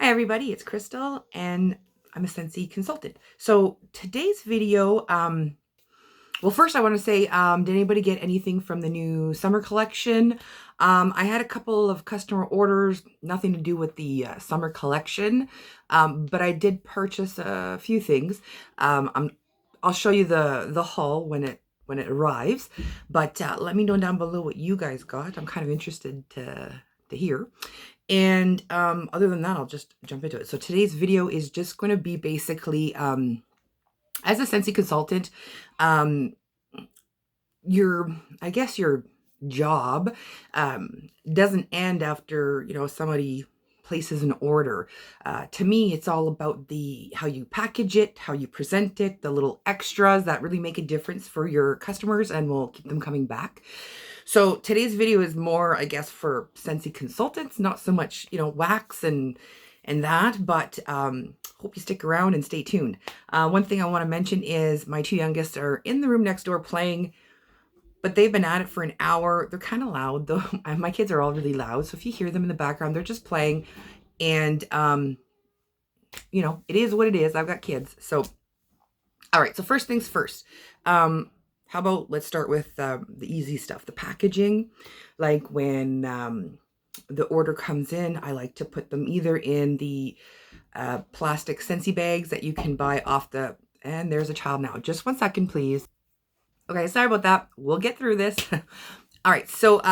everybody, it's Crystal and I'm a Scentsy consultant. So today's video, well, first I want to say, did anybody get anything from the new summer collection? I had a couple of customer orders, nothing to do with the summer collection, but I did purchase a few things. I'll show you the haul when it arrives, but let me know down below what you guys got. I'm kind of interested to hear. And other than that, I'll just jump into it. So today's video is just going to be basically, as a Scentsy consultant, I guess your job doesn't end after, somebody places an order. To me, it's all about how you package it, how you present it, the little extras that really make a difference for your customers and will keep them coming back. So today's video is more, I guess, for Scentsy consultants, not so much, wax and that, but hope you stick around and stay tuned. One thing I want to mention is my two youngest are in the room next door playing, but they've been at it for an hour. They're kind of loud though. My kids are all really loud. So if you hear them in the background, they're just playing. And, it is what it is. I've got kids. So, all right. So first things first. How about let's start with the easy stuff, the packaging. Like when the order comes in, I like to put them either in the plastic Scentsy bags that you can buy off and there's a child now. Just 1 second, please. Okay, sorry about that. We'll get through this. All right, so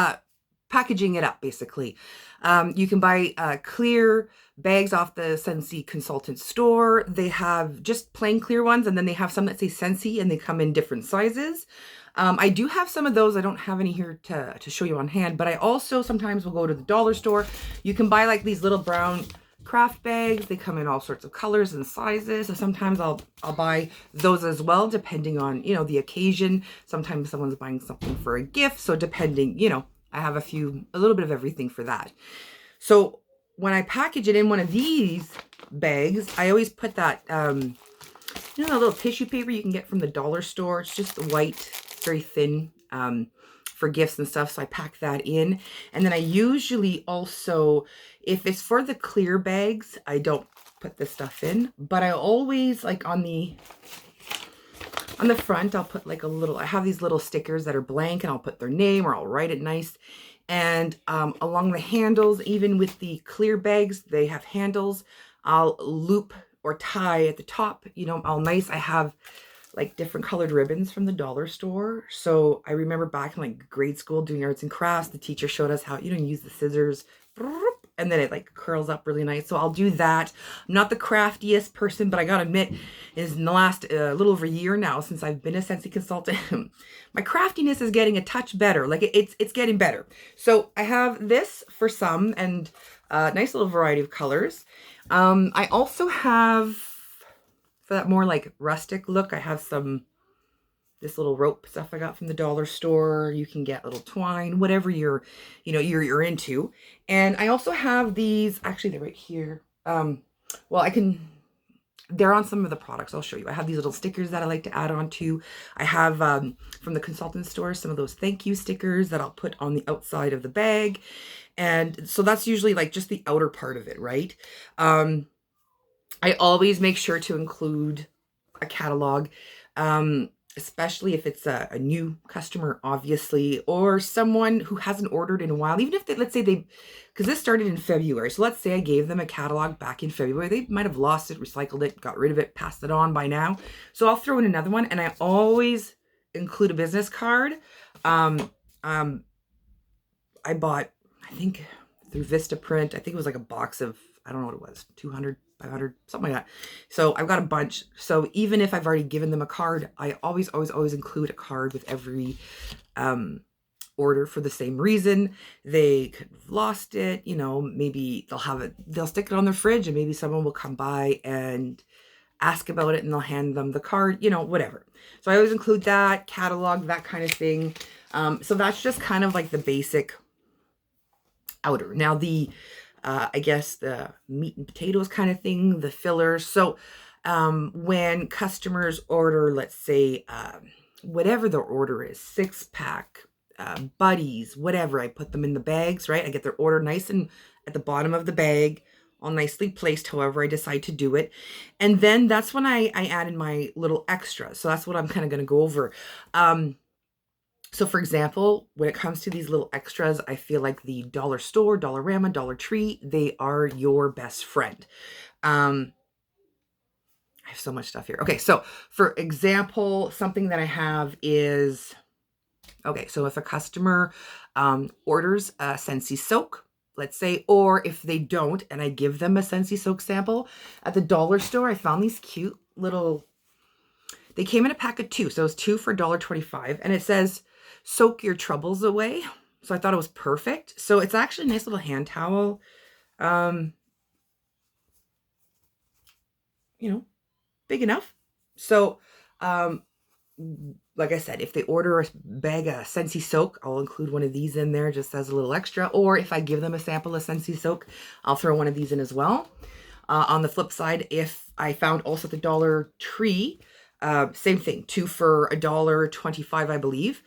packaging it up, basically. You can buy clear bags off the Scentsy consultant store. They have just plain clear ones, and then they have some that say Scentsy, and they come in different sizes. I do have some of those. I don't have any here to show you on hand, but I also sometimes will go to the dollar store. You can buy like these little brown craft bags. They come in all sorts of colors and sizes. So sometimes I'll buy those as well, depending on, the occasion. Sometimes someone's buying something for a gift. So depending, I have a little bit of everything for that. So when I package it in one of these bags, I always put that, that little tissue paper you can get from the dollar store. It's just white, very thin, for gifts and stuff. So I pack that in. And then I usually also, if it's for the clear bags, I don't put this stuff in, but I always, like on the front, I'll put like I have these little stickers that are blank, and I'll put their name, or I'll write it nice. And along the handles, even with the clear bags, they have handles. I'll loop or tie at the top, all nice. I have like different colored ribbons from the dollar store. So I remember back in like grade school doing arts and crafts, the teacher showed us how, you use the scissors, and then it like curls up really nice. So I'll do that. I'm not the craftiest person, but I gotta admit, is in the last little over a year now since I've been a Scentsy consultant, my craftiness is getting a touch better. Like it's getting better. So I have this for some, and nice little variety of colors. I also have, for that more like rustic look, I have this little rope stuff I got from the dollar store. You can get little twine, whatever you're into. And I also have these, actually they're right here. They're on some of the products. I'll show you. I have these little stickers that I like to add on to. I have from the consultant store, some of those thank you stickers that I'll put on the outside of the bag. And so that's usually like just the outer part of it, right? I always make sure to include a catalog, especially if it's a new customer, obviously, or someone who hasn't ordered in a while. Even if let's say because this started in February. So let's say I gave them a catalog back in February. They might have lost it, recycled it, got rid of it, passed it on by now. So I'll throw in another one, and I always include a business card. I bought, I think through Vistaprint, I think it was like a box of, I don't know what it was, 200, 500, something like that. So I've got a bunch. So even if I've already given them a card, I always include a card with every order for the same reason. They could have lost it, maybe they'll stick it on their fridge, and maybe someone will come by and ask about it, and they'll hand them the card, whatever. So I always include that, catalog, that kind of thing. So that's just kind of like the basic outer. Now I guess the meat and potatoes kind of thing, the fillers. So when customers order, let's say, whatever their order is, 6-pack, buddies, whatever, I put them in the bags, right? I get their order nice and at the bottom of the bag, all nicely placed, however I decide to do it. And then that's when I added my little extras. So that's what I'm kind of going to go over. So for example, when it comes to these little extras, I feel like the dollar store, Dollarama, Dollar Tree, they are your best friend. I have so much stuff here. Okay, so for example, something that I have is, okay, so if a customer orders a Scentsy soak, let's say, or if they don't, and I give them a Scentsy soak sample at the dollar store, I found these cute little, they came in a pack of 2. So it was 2 for $1.25, and it says, soak your troubles away. So I thought it was perfect. So it's actually a nice little hand towel. You know, big enough. So, like I said, if they order a bag of Scentsy soak, I'll include one of these in there just as a little extra. Or if I give them a sample of Scentsy soak, I'll throw one of these in as well. On the flip side, if I found also at the Dollar Tree, same thing, 2 for $1.25, I believe.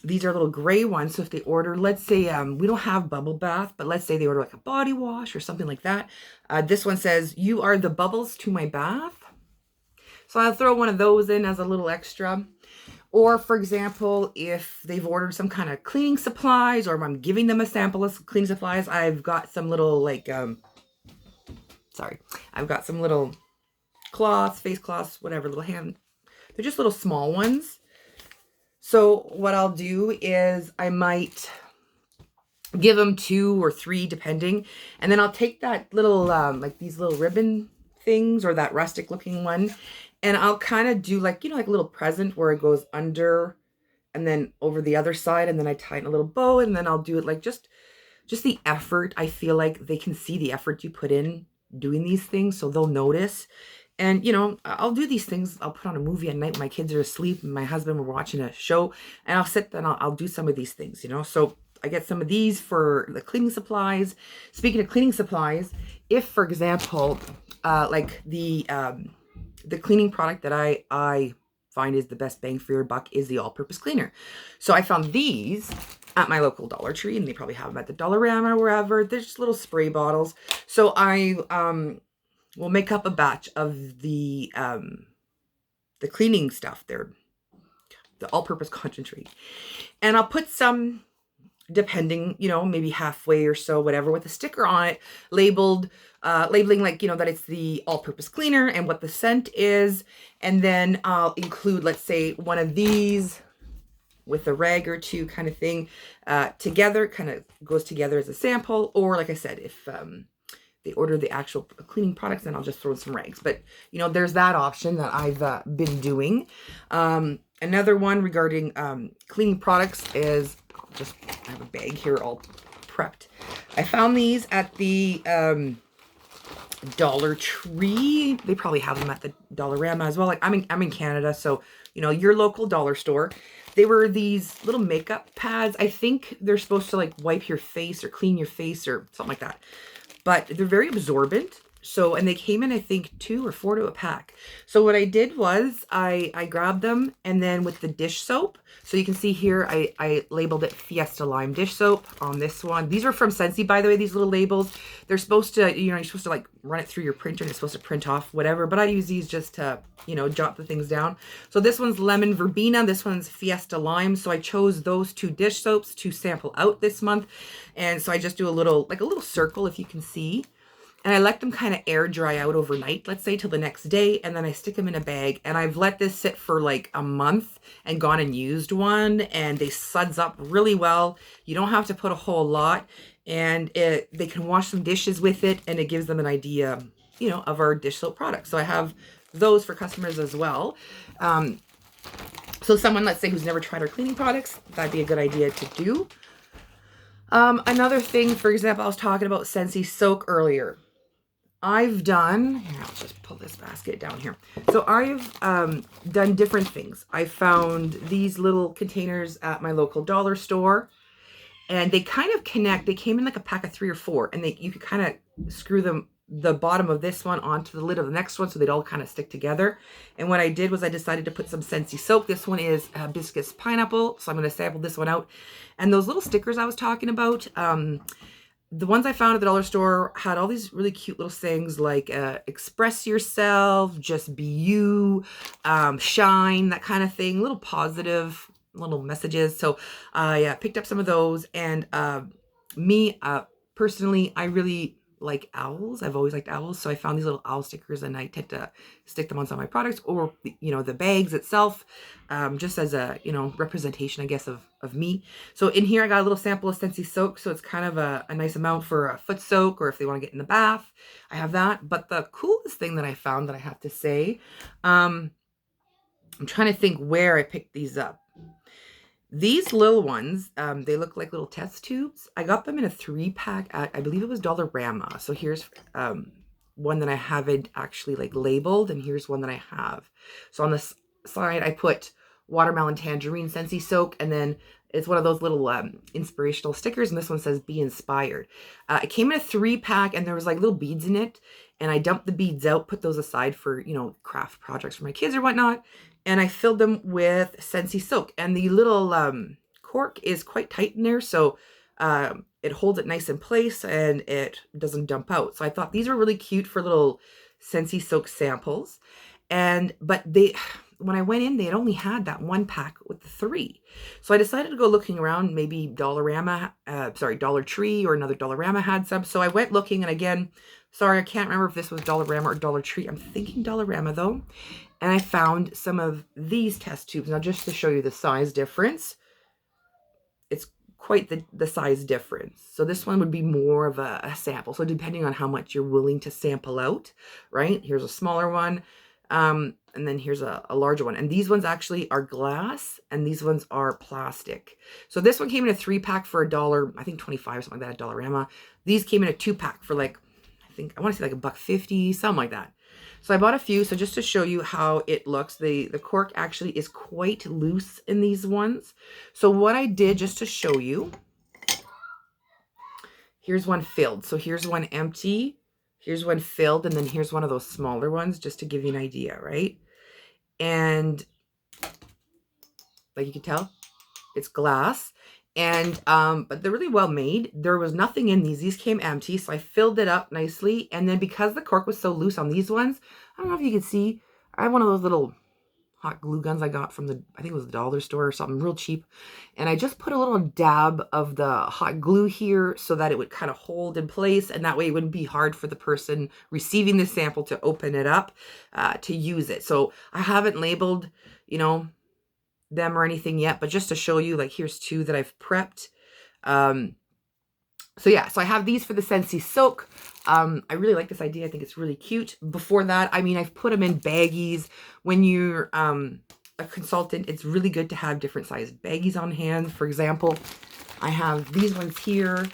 These are little gray ones. So if they order, let's say, we don't have bubble bath, but let's say they order like a body wash or something like that. This one says, you are the bubbles to my bath. So I'll throw one of those in as a little extra. Or for example, if they've ordered some kind of cleaning supplies, or if I'm giving them a sample of cleaning supplies, I've got some little like, I've got some little cloths, face cloths, whatever, little hand. They're just little small ones. So what I'll do is I might give them 2 or 3 depending. And then I'll take that little, like these little ribbon things or that rustic looking one. And I'll kind of do like, you know, like a little present where it goes under and then over the other side. And then I tie in a little bow, and then I'll do it like just the effort. I feel like they can see the effort you put in doing these things, so they'll notice. And, you know, I'll do these things. I'll put on a movie at night when my kids are asleep and my husband, we're watching a show, and I'll sit and I'll do some of these things, you know. So I get some of these for the cleaning supplies. Speaking of cleaning supplies, if, for example, like the cleaning product that I find is the best bang for your buck is the all-purpose cleaner. So I found these at my local Dollar Tree, and they probably have them at the Dollarama or wherever. They're just little spray bottles. So I will make up a batch of the cleaning stuff. They're the all-purpose concentrate. And I'll put some, depending, you know, maybe halfway or so, whatever, with a sticker on it, labeled, labeling like, you know, that it's the all-purpose cleaner and what the scent is. And then I'll include, let's say, one of these with a rag or 2 kind of thing together, kind of goes together as a sample. Or like I said, if they order the actual cleaning products, then I'll just throw in some rags. But, you know, there's that option that I've been doing. Another one regarding cleaning products is, I have a bag here all prepped. I found these at the Dollar Tree. They probably have them at the Dollarama as well. Like I'm in Canada, so, you know, your local dollar store. They were these little makeup pads. I think they're supposed to like wipe your face or clean your face or something like that. But they're very absorbent. So, and they came in, I think, 2 or 4 to a pack. So what I did was I grabbed them, and then with the dish soap, so you can see here, I labeled it Fiesta Lime dish soap on this one. These are from Scentsy, by the way, these little labels. They're supposed to, you know, you're supposed to like run it through your printer and it's supposed to print off whatever, but I use these just to, you know, jot the things down. So this one's Lemon Verbena, this one's Fiesta Lime. So I chose those 2 dish soaps to sample out this month. And so I just do a little, like a little circle, if you can see. And I let them kind of air dry out overnight, let's say till the next day. And then I stick them in a bag. And I've let this sit for like a month and gone and used one. And they suds up really well. You don't have to put a whole lot. And they can wash some dishes with it. And it gives them an idea, you know, of our dish soap products. So I have those for customers as well. So someone, let's say, who's never tried our cleaning products, that'd be a good idea to do. Another thing, for example, I was talking about Scentsy soak earlier. I've done, here, I'll just pull this basket down here. So I've done different things. I found these little containers at my local dollar store, and they kind of connect. They came in like a pack of 3 or 4, and you could kind of screw them, the bottom of this one onto the lid of the next one, so they'd all kind of stick together. And what I did was I decided to put some Scentsy soap. This one is hibiscus pineapple, so I'm going to sample this one out. And those little stickers I was talking about, the ones I found at the dollar store had all these really cute little sayings like express yourself, just be you, shine, that kind of thing, little positive little messages. So I picked up some of those. And me personally, I really like owls. I've always liked owls. So I found these little owl stickers and I tend to stick them on some of my products, or, you know, the bags itself, just as a, you know, representation, I guess, of me. So in here, I got a little sample of Scentsy soak. So it's kind of a nice amount for a foot soak, or if they want to get in the bath, I have that. But the coolest thing that I found, that I have to say, I'm trying to think where I picked these up. These little ones, they look like little test tubes. I got them in a 3-pack at, I believe it was Dollarama. So here's one that I haven't actually like labeled, and here's one that I have. So on this side, I put watermelon tangerine Scentsy soak, and then it's one of those little inspirational stickers, and this one says be inspired. It came in a 3-pack, and there was like little beads in it, and I dumped the beads out, put those aside for, you know, craft projects for my kids or whatnot. And I filled them with Scentsy soak, and the little cork is quite tight in there, so it holds it nice in place and it doesn't dump out. So I thought these were really cute for little Scentsy soak samples. But they, when I went in, they had only had that 1-pack with the 3. So I decided to go looking around. Maybe Dollar Tree or another Dollarama had some. So I went looking, and again, sorry, I can't remember if this was Dollarama or Dollar Tree. I'm thinking Dollarama though. And I found some of these test tubes. Now, just to show you the size difference, it's quite the size difference. So this one would be more of a sample. So depending on how much you're willing to sample out, right? Here's a smaller one. And then here's a larger one. And these ones actually are glass, and these ones are plastic. So this one came in a 3-pack for $1, I think 25 or something like that at Dollarama. These came in a 2-pack for like, I want to say like $1.50, something like that. So I bought a few. So just to show you how it looks, the cork actually is quite loose in these ones. So what I did, just to show you, here's one filled. So here's one empty, here's one filled, and then here's one of those smaller ones, just to give you an idea, right? And like you can tell, it's glass. And but they're really well made. There was nothing in these came empty, so I filled it up nicely. And then because the cork was so loose on these ones, I don't know if you can see, I have one of those little hot glue guns I got from I think it was the dollar store or something, real cheap. And I just put a little dab of the hot glue here so that it would kind of hold in place, and that way it wouldn't be hard for the person receiving the sample to open it up to use it. So I haven't labeled, you know, them or anything yet, but just to show you, like, here's 2 that I've prepped. So yeah, so I have these for the Scentsy soak. I really like this idea. I think it's really cute. Before that, I mean, I've put them in baggies. When you're a consultant, it's really good to have different sized baggies on hand. For example, I have these ones here,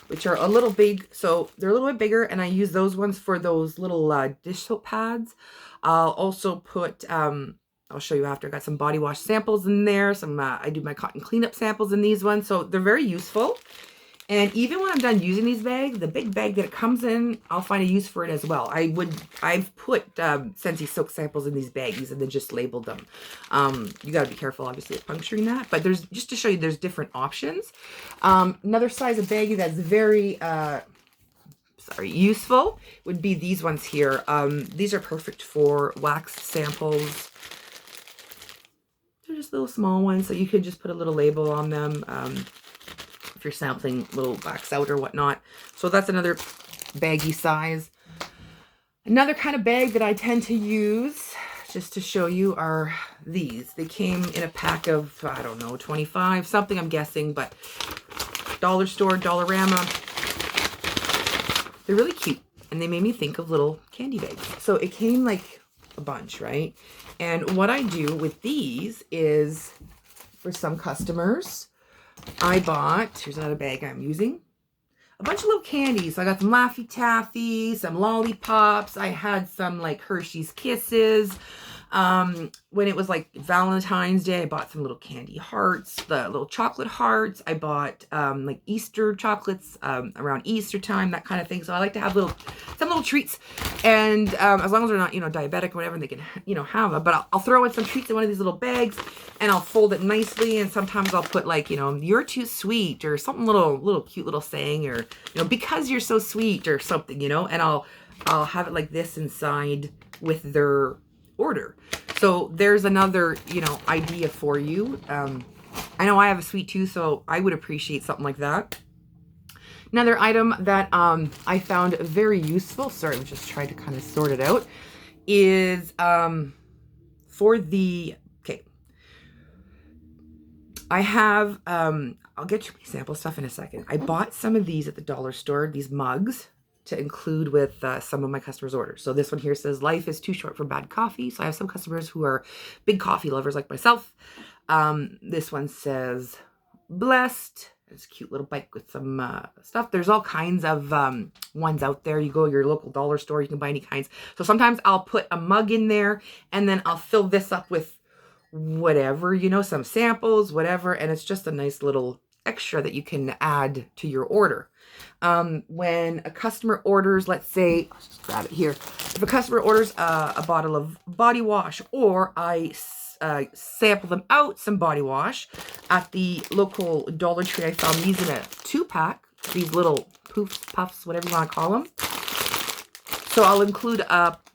which are a little big. So they're a little bit bigger, and I use those ones for those little dish soap pads. I'll also put, I'll show you after. I got some body wash samples in there. Some I do my cotton cleanup samples in these ones. So they're very useful. And even when I'm done using these bags, the big bag that it comes in, I'll find a use for it as well. I've put Scentsy soak samples in these baggies and then just labeled them. You got to be careful, obviously, of puncturing that. But there's, just to show you, there's different options. Another size of baggie that's very useful would be these ones here. These are perfect for wax samples. They're just little small ones, so you could just put a little label on them if you're sampling little wax out or whatnot. So that's another baggy size. Another kind of bag that I tend to use, just to show you, are these. They came in a pack of, I don't know, 25 something, I'm guessing, but dollar store, Dollarama. They're really cute, and they made me think of little candy bags. So it came like a bunch, right? And what I do with these is, for some customers, I bought, here's another bag I'm using, a bunch of little candies. So I got some Laffy Taffy, some lollipops. I had some like Hershey's Kisses. When it was like Valentine's Day, I bought some little candy hearts, the little chocolate hearts. I bought like Easter chocolates around Easter time, that kind of thing. So I like to have some little treats, and as long as they're not, you know, diabetic or whatever, they can, you know, have them. But I'll throw in some treats in one of these little bags, and I'll fold it nicely. And sometimes I'll put like, you know, "You're too sweet," or something little cute little saying, or, you know, "Because you're so sweet," or something, you know. And I'll have it like this inside with their order. So there's another, you know, idea for you. I know I have a sweet tooth, so I would appreciate something like that. Another item that I found very useful, sorry, I'm just trying to kind of sort it out, is for the, okay, I have, I'll get you my sample stuff in a second. I bought some of these at the dollar store, these mugs, to include with some of my customers' orders. So this one here says, "Life is too short for bad coffee." So I have some customers who are big coffee lovers like myself. This one says, "Blessed." It's a cute little bike with some stuff. There's all kinds of ones out there. You go to your local dollar store, you can buy any kinds. So sometimes I'll put a mug in there, and then I'll fill this up with whatever, you know, some samples, whatever. And it's just a nice little extra that you can add to your order. When a customer orders, let's say, I'll just grab it here. If a customer orders a bottle of body wash, or I sample them out some body wash at the local Dollar Tree, I found these in a 2-pack, these little poofs, puffs, whatever you want to call them. So I'll include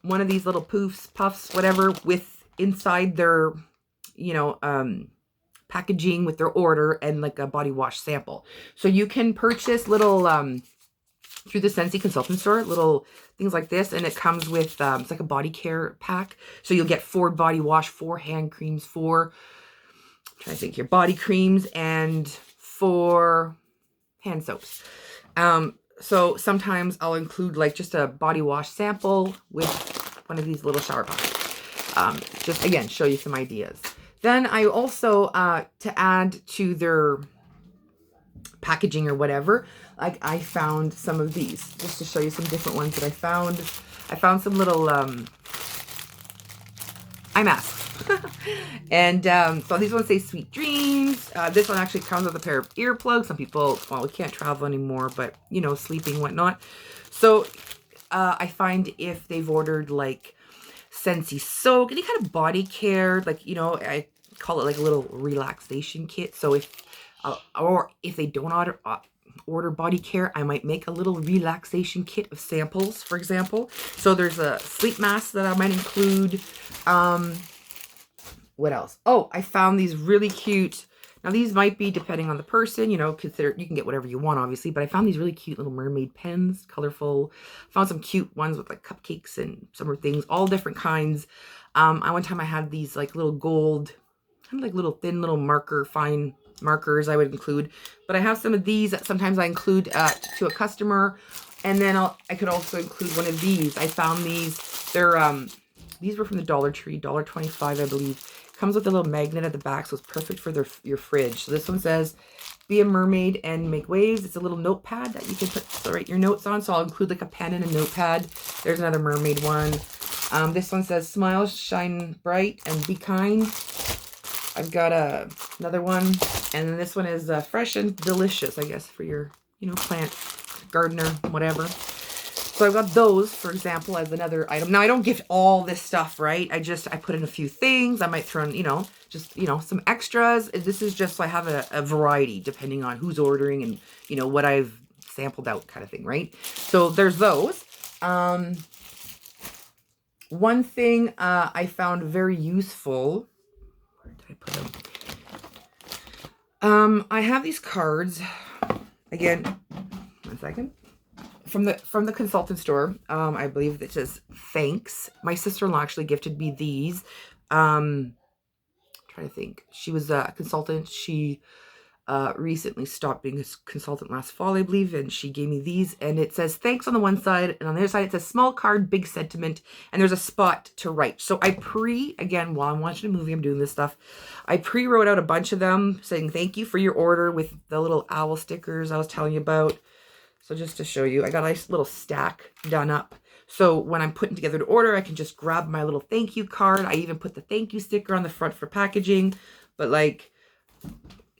one of these little poofs, puffs, whatever, with inside their, you know, packaging with their order, and like a body wash sample. So you can purchase little through the Scentsy consultant store, little things like this, and it comes with it's like a body care pack. So you'll get 4 body wash, 4 hand creams, 4, I'm trying to think here, body creams, and 4 hand soaps. So sometimes I'll include like just a body wash sample with one of these little shower puffs. Just again, show you some ideas. Then I also, to add to their packaging or whatever, like I found some of these, just to show you some different ones that I found. I found some little eye masks. And so these ones say "Sweet Dreams." This one actually comes with a pair of earplugs. Some people, well, we can't travel anymore, but, you know, sleeping, whatnot. So I find if they've ordered like Scentsy soak, any kind of body care, like, you know, I call it like a little relaxation kit. So if they don't order body care, I might make a little relaxation kit of samples, for example. So there's a sleep mask that I might include. What else? Oh, I found these really cute. Now these might be, depending on the person, you know, consider, you can get whatever you want, obviously, but I found these really cute little mermaid pens, colorful. Found some cute ones with like cupcakes and summer things, all different kinds. One time I had these like little gold, kind of like little thin little fine markers I would include. But I have some of these that sometimes I include to a customer. And then I could also include one of these. I found these. These were from the Dollar Tree, $1.25, I believe. Comes with a little magnet at the back, so it's perfect for your fridge. So this one says, "Be a mermaid and make waves." It's a little notepad that you can write your notes on. So I'll include like a pen and a notepad. There's another mermaid one. This one says, "Smile, shine bright, and be kind." I've got another one. And then this one is fresh and delicious, I guess, for your, you know, plant gardener, whatever. So I've got those, for example, as another item. Now, I don't gift all this stuff, right? I put in a few things. I might throw in, you know, just, you know, some extras. This is just so I have a variety depending on who's ordering and, you know, what I've sampled out kind of thing, right? So there's those. One thing I found very useful. Where did I put them? I have these cards. Again, one second. From the consultant store, I believe it says "Thanks." My sister-in-law actually gifted me these. I'm trying to think. She was a consultant. She recently stopped being a consultant last fall, I believe, and she gave me these. And it says "Thanks" on the one side, and on the other side it says "Small card, big sentiment." And there's a spot to write. So again, while I'm watching a movie, I'm doing this stuff. I wrote out a bunch of them saying "Thank you for your order" with the little owl stickers I was telling you about. So just to show you, I got a nice little stack done up. So when I'm putting together the order, I can just grab my little thank you card. I even put the thank you sticker on the front for packaging. But like,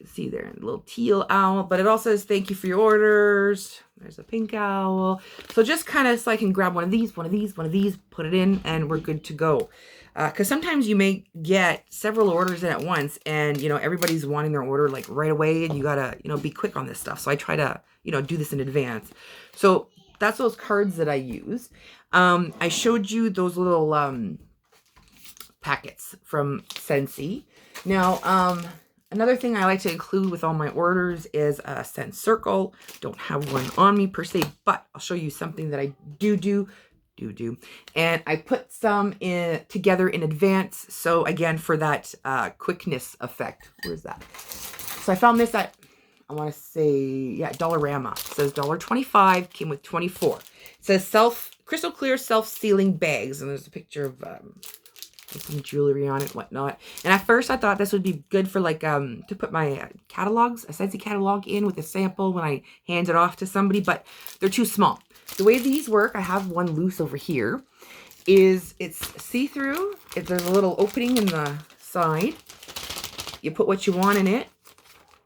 see there, a little teal owl. But it also says thank you for your orders. There's a pink owl. So just kind of so I can grab one of these, one of these, one of these, put it in, and we're good to go. Because sometimes you may get several orders in at once, and, you know, everybody's wanting their order like right away, and you gotta, you know, be quick on this stuff. So I try to, you know, do this in advance. So that's those cards that I use. I showed you those little packets from Scentsy. Now, another thing I like to include with all my orders is a scent circle. Don't have one on me per se, but I'll show you something that I do. And I put some together in advance. So again, for that quickness effect. Where's that? So I found this at, I want to say, yeah, Dollarama. It says $1.25, came with 24. It says crystal clear self-sealing bags. And there's a picture of some jewelry on it, whatnot. And at first I thought this would be good for like, to put my catalogs, a Scentsy catalog in with a sample when I hand it off to somebody, but they're too small. The way these work, I have one loose over here, is it's see-through. There's a little opening in the side. You put what you want in it.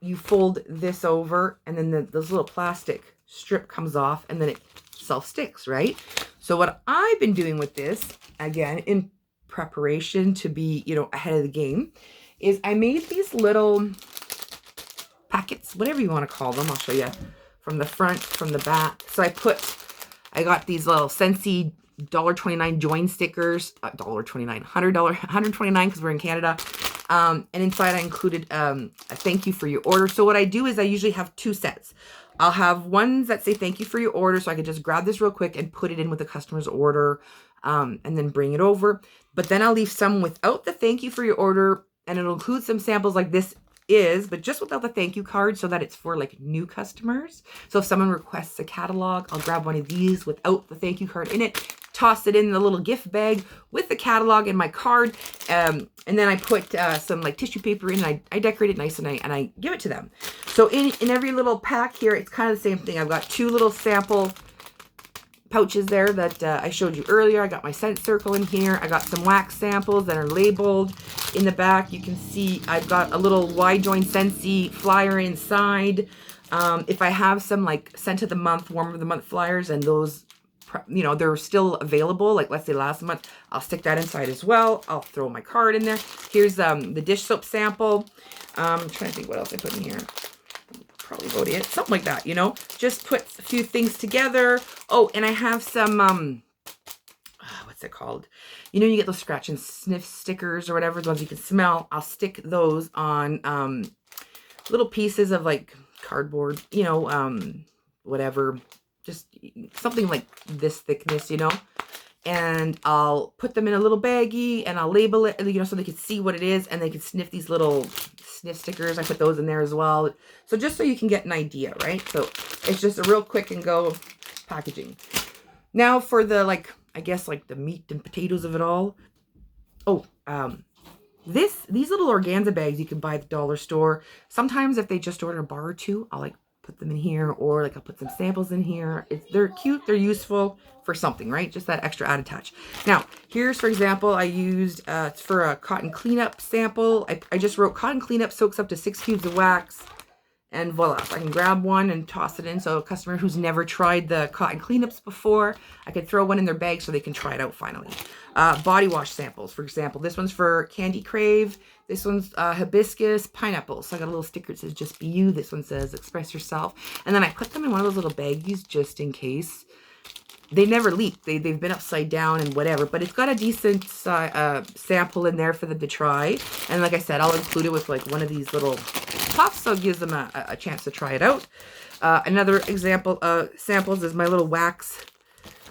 You fold this over, and then this little plastic strip comes off, and then it self-sticks, right? So what I've been doing with this, again, in preparation to be, you know, ahead of the game, is I made these little packets, whatever you want to call them. I'll show you from the front, from the back. So I got these little Scentsy $1.29 join stickers, $1.29, $129 because we're in Canada. And inside I included a thank you for your order. So what I do is I usually have two sets. I'll have ones that say thank you for your order, so I can just grab this real quick and put it in with the customer's order, and then bring it over. But then I'll leave some without the thank you for your order, and it'll include some samples like this but just without the thank you card, so that it's for like new customers. So if someone requests a catalog, I'll grab one of these without the thank you card in it, toss it in the little gift bag with the catalog and my card, and then I put some like tissue paper in, and I decorate it nice, and I give it to them. So in every little pack here, it's kind of the same thing. I've got two little sample pouches there that I showed you earlier. I got my scent circle in here. I got some wax samples that are labeled. In the back, you can see I've got a little wide join Scentsy flyer inside. If I have some like scent of the month, warm of the month flyers, and those, you know, they're still available, like let's say last month, I'll stick that inside as well. I'll throw my card in there. Here's the dish soap sample. I'm trying to think what else I put in here. Probably about it, something like that, you know, just put a few things together. Oh, and I have some what's it called, you know, you get those scratch and sniff stickers or whatever, the ones you can smell. I'll stick those on little pieces of like cardboard, you know, whatever, just something like this thickness, you know, and I'll put them in a little baggie, and I'll label it, you know, so they can see what it is, and they can sniff these little sniff stickers. I put those in there as well. So just so you can get an idea, right? So it's just a real quick and go packaging. Now for the, like, I guess like the meat and potatoes of it all. Oh, these little organza bags you can buy at the dollar store. Sometimes if they just order a bar or two, I'll like put them in here, or like I'll put some samples in here. They're cute, they're useful for something, right? Just that extra added touch. Now, here's, for example, I used, it's for a cotton cleanup sample. I just wrote cotton cleanup soaks up to 6 cubes of wax, and voila, I can grab one and toss it in. So a customer who's never tried the cotton cleanups before, I could throw one in their bag so they can try it out finally. Body wash samples, for example. This one's for Candy Crave. This one's hibiscus pineapple. So I got a little sticker that says just be you. This one says express yourself. And then I put them in one of those little baggies just in case. They never leak. They've been upside down and whatever, but it's got a decent sample in there for them to try. And like I said, I'll include it with like one of these little puffs, so it gives them a chance to try it out. Another example of samples is my little wax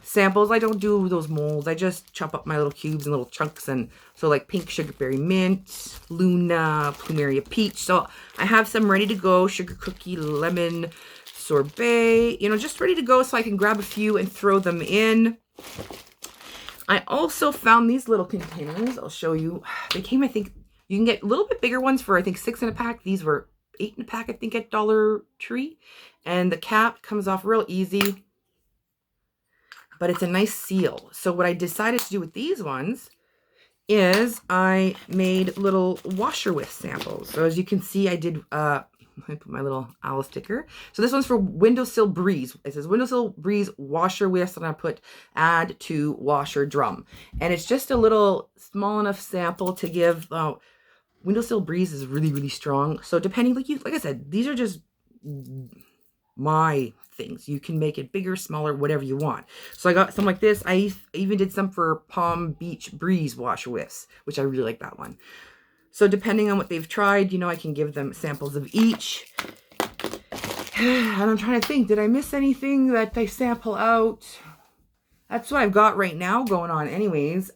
samples. I don't do those molds. I just chop up my little cubes and little chunks. And so like pink sugarberry mint, Luna, plumeria peach. So I have some ready to go, sugar cookie, lemon sorbet, you know, just ready to go, so I can grab a few and throw them in. I also found these little containers. I'll show you. They came, I think, you can get a little bit bigger ones for, I think, 6 in a pack. These were 8 in a pack, I think, at Dollar Tree. And the cap comes off real easy. but it's a nice seal. So what I decided to do with these ones is I made little washer whiff samples. So as you can see, I did, I put my little owl sticker. So this one's for Windowsill Breeze. It says Windowsill Breeze washer whiffs, and I put add to washer drum. And it's just a little small enough sample to give, Windowsill Breeze is really, really strong. So depending, like I said, these are just my things. You can make it bigger, smaller, whatever you want. So I got some like this. I even did some for Palm Beach Breeze washer whiffs, which I really like that one. So depending on what they've tried, you know, I can give them samples of each. And I'm trying to think, did I miss anything that they sample out? That's what I've got right now going on anyways.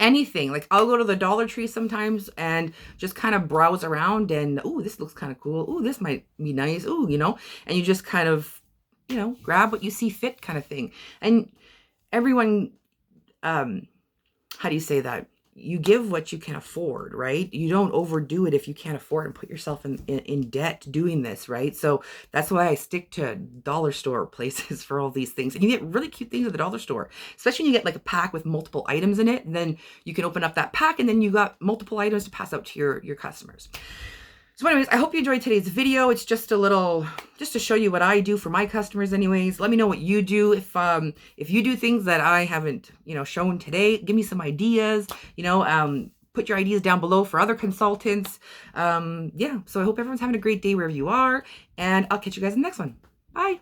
Anything. Like I'll go to the Dollar Tree sometimes and just kind of browse around and, oh, this looks kind of cool. Oh, this might be nice. Oh, you know, and you just kind of, you know, grab what you see fit kind of thing. And everyone, how do you say that? You give what you can afford, right? You don't overdo it if you can't afford and put yourself in debt doing this, right? So that's why I stick to dollar store places for all these things. And you get really cute things at the dollar store, especially when you get like a pack with multiple items in it. And then you can open up that pack and then you got multiple items to pass out to your customers. So anyways, I hope you enjoyed today's video. It's just a little, just to show you what I do for my customers anyways. Let me know what you do. If you do things that I haven't, you know, shown today, give me some ideas, you know, put your ideas down below for other consultants. Yeah, so I hope everyone's having a great day wherever you are, and I'll catch you guys in the next one. Bye.